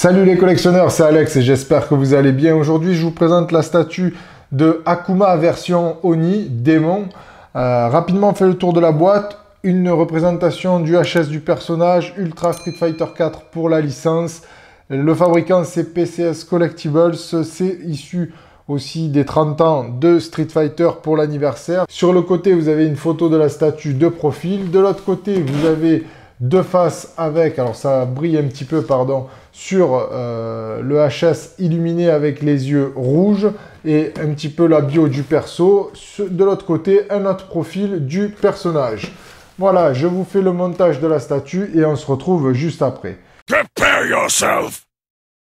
Salut les collectionneurs, c'est Alex et j'espère que vous allez bien. Aujourd'hui, je vous présente la statue de Akuma version Oni, démon. Rapidement, on fait le tour de la boîte. Une représentation du HS du personnage, Ultra Street Fighter 4 pour la licence. Le fabricant, c'est PCS Collectibles. C'est issu aussi des 30 ans de Street Fighter pour l'anniversaire. Sur le côté, vous avez une photo de la statue de profil. De l'autre côté, vous avez deux faces avec, alors ça brille un petit peu, pardon, sur le HS illuminé avec les yeux rouges et un petit peu la bio du perso. De l'autre côté, un autre profil du personnage. Voilà, je vous fais le montage de la statue et on se retrouve juste après. Prepare yourself!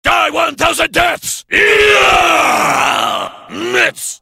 Die 1000 deaths! Yeah! Mitts!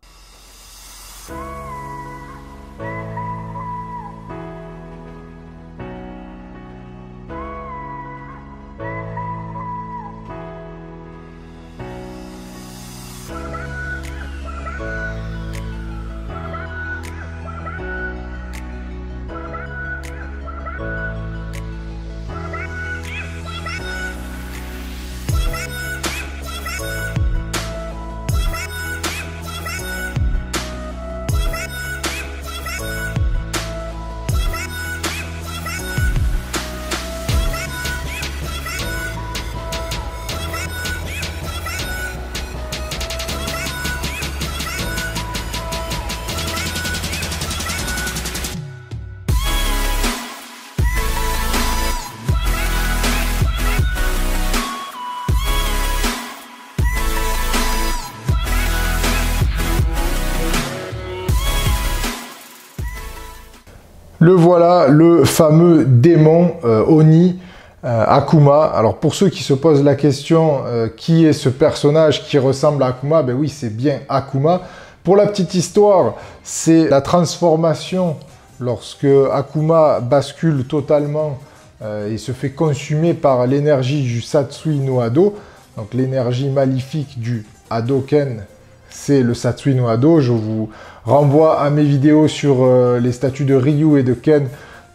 Le voilà, le fameux démon Oni Akuma. Alors pour ceux qui se posent la question, qui est ce personnage qui ressemble à Akuma? Ben oui, c'est bien Akuma. Pour la petite histoire, c'est la transformation lorsque Akuma bascule totalement et se fait consumer par l'énergie du Satsui no Hado. Donc l'énergie maléfique du Hadoken, c'est le Satsui no Hado. Je vous renvoie à mes vidéos sur les statues de Ryu et de Ken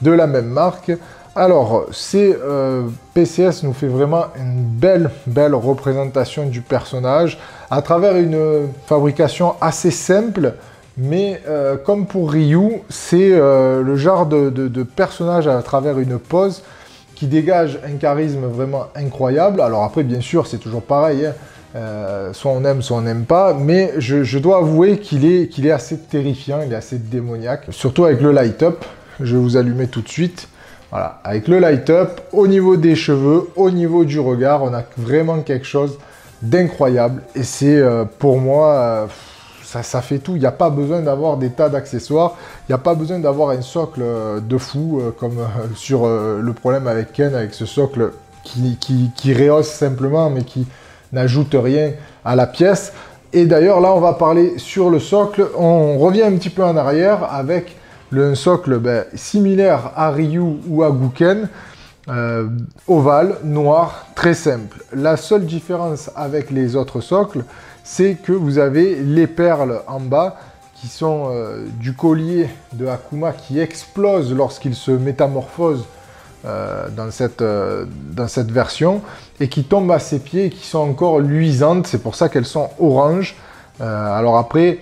de la même marque. Alors, PCS nous fait vraiment une belle représentation du personnage à travers une fabrication assez simple, mais comme pour Ryu, c'est le genre de personnage à travers une pose qui dégage un charisme vraiment incroyable. Alors après, bien sûr, c'est toujours pareil, hein. Soit on aime, soit on n'aime pas, mais je dois avouer qu'il est assez terrifiant, il est assez démoniaque, surtout avec le light-up. Je vais vous allumer tout de suite. Voilà, avec le light-up, au niveau des cheveux, au niveau du regard, on a vraiment quelque chose d'incroyable. Et c'est pour moi, ça fait tout. Il n'y a pas besoin d'avoir des tas d'accessoires, il n'y a pas besoin d'avoir un socle de fou, comme sur le problème avec Ken, avec ce socle qui rehausse simplement, mais qui n'ajoute rien à la pièce. Et d'ailleurs, là, on va parler sur le socle. On revient un petit peu en arrière avec un socle similaire à Ryu ou à Guken, ovale, noir, très simple. La seule différence avec les autres socles, c'est que vous avez les perles en bas qui sont du collier de Akuma qui explose lorsqu'il se métamorphose dans cette version et qui tombent à ses pieds et qui sont encore luisantes. C'est pour ça qu'elles sont orange. Alors après,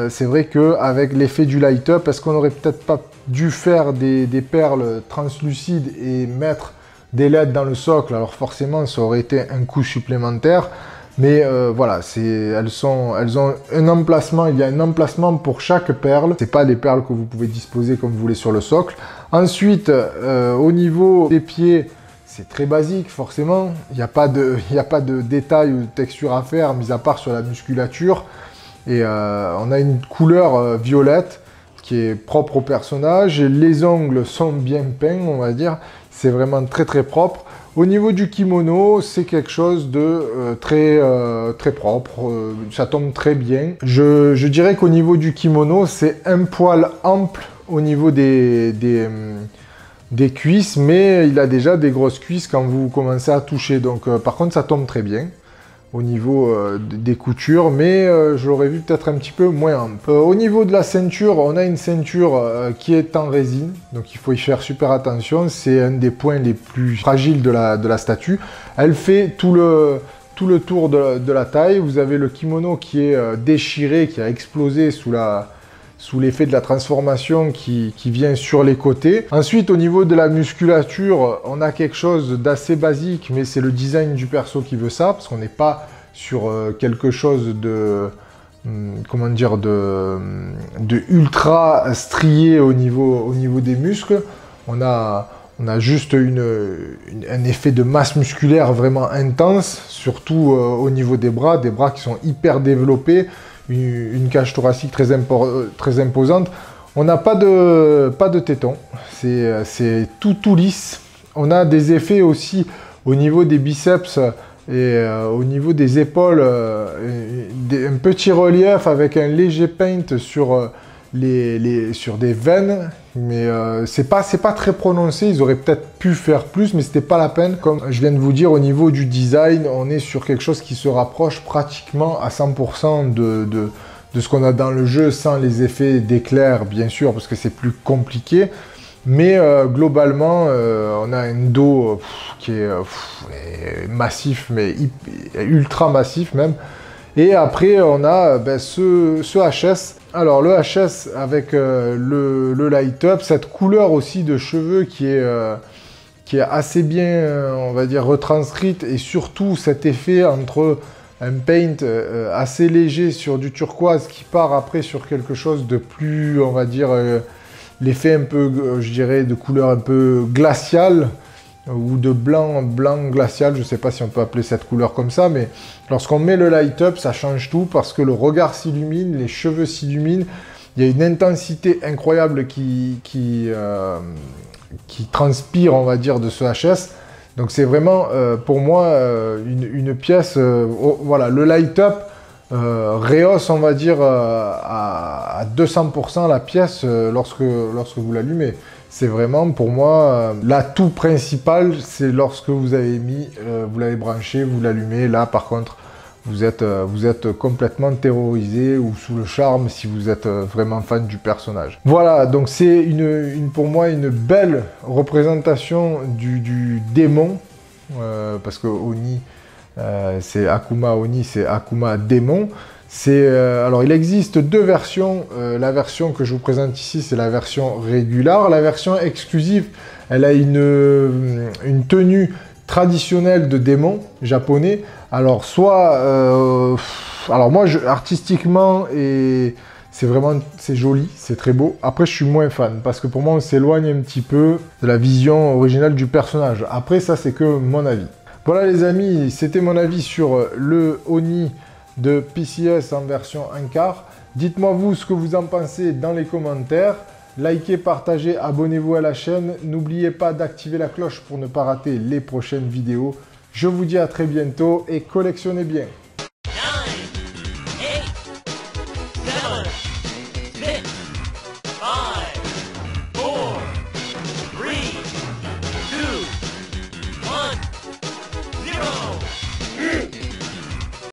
c'est vrai qu'avec l'effet du light-up, est-ce qu'on n'aurait peut-être pas dû faire des perles translucides et mettre des LED dans le socle? Alors forcément, ça aurait été un coût supplémentaire. Mais voilà, elles ont un emplacement, il y a un emplacement pour chaque perle. C'est pas des perles que vous pouvez disposer comme vous voulez sur le socle. Ensuite, au niveau des pieds, c'est très basique forcément. Il n'y a pas de détails ou de texture à faire, mis à part sur la musculature. Et on a une couleur violette qui est propre au personnage. Et les ongles sont bien peints, on va dire. C'est vraiment très propre. Au niveau du kimono, c'est quelque chose de très propre, ça tombe très bien. Je dirais qu'au niveau du kimono, c'est un poil ample au niveau des cuisses, mais il a déjà des grosses cuisses quand vous commencez à toucher. Donc par contre, ça tombe très bien. au niveau des coutures, mais je l'aurais vu peut-être un petit peu moins ample. Au niveau de la ceinture, on a une ceinture qui est en résine, donc il faut y faire super attention. C'est un des points les plus fragiles de la statue. Elle fait tout le tour de la taille. Vous avez le kimono qui est déchiré, qui a explosé sous l'effet de la transformation qui vient sur les côtés. Ensuite, au niveau de la musculature, on a quelque chose d'assez basique, mais c'est le design du perso qui veut ça, parce qu'on n'est pas sur quelque chose de, comment dire, de ultra strié au niveau des muscles. On a juste un effet de masse musculaire vraiment intense, surtout au niveau des bras qui sont hyper développés, une cage thoracique très imposante. On n'a pas de téton, c'est tout lisse. On a des effets aussi au niveau des biceps et au niveau des épaules, un petit relief avec un léger paint sur des veines, mais c'est pas très prononcé. Ils auraient peut-être pu faire plus, mais c'était pas la peine. Comme je viens de vous dire, au niveau du design, on est sur quelque chose qui se rapproche pratiquement à 100% de ce qu'on a dans le jeu, sans les effets d'éclair, bien sûr, parce que c'est plus compliqué. Mais globalement, on a un dos qui est massif, mais ultra massif même. Et après, on a ce HS. Alors, le HS avec le light-up, cette couleur aussi de cheveux qui est assez bien, on va dire, retranscrite. Et surtout, cet effet entre un paint assez léger sur du turquoise qui part après sur quelque chose de plus, on va dire, l'effet un peu, je dirais, de couleur un peu glaciale, ou de blanc glacial, je ne sais pas si on peut appeler cette couleur comme ça, mais lorsqu'on met le light-up, ça change tout parce que le regard s'illumine, les cheveux s'illuminent, il y a une intensité incroyable qui transpire, on va dire, de ce HS. Donc c'est vraiment, pour moi, une pièce, voilà, le light-up rehausse, on va dire, à 200% la pièce lorsque vous l'allumez. C'est vraiment, pour moi, l'atout principal, c'est lorsque vous avez mis, vous l'avez branché, vous l'allumez. Là, par contre, vous êtes complètement terrorisé ou sous le charme si vous êtes vraiment fan du personnage. Voilà, donc c'est pour moi une belle représentation du démon, parce que Oni, c'est Akuma Oni, c'est Akuma démon. Alors, il existe deux versions. La version que je vous présente ici, c'est la version régulière. La version exclusive, elle a une tenue traditionnelle de démon japonais. Alors, alors moi, artistiquement, c'est joli, c'est très beau. Après, je suis moins fan, parce que pour moi, on s'éloigne un petit peu de la vision originale du personnage. Après, ça, c'est que mon avis. Voilà, les amis, c'était mon avis sur le Oni de PCS en version 1/4. Dites-moi vous ce que vous en pensez dans les commentaires. Likez, partagez, abonnez-vous à la chaîne. N'oubliez pas d'activer la cloche pour ne pas rater les prochaines vidéos. Je vous dis à très bientôt et collectionnez bien.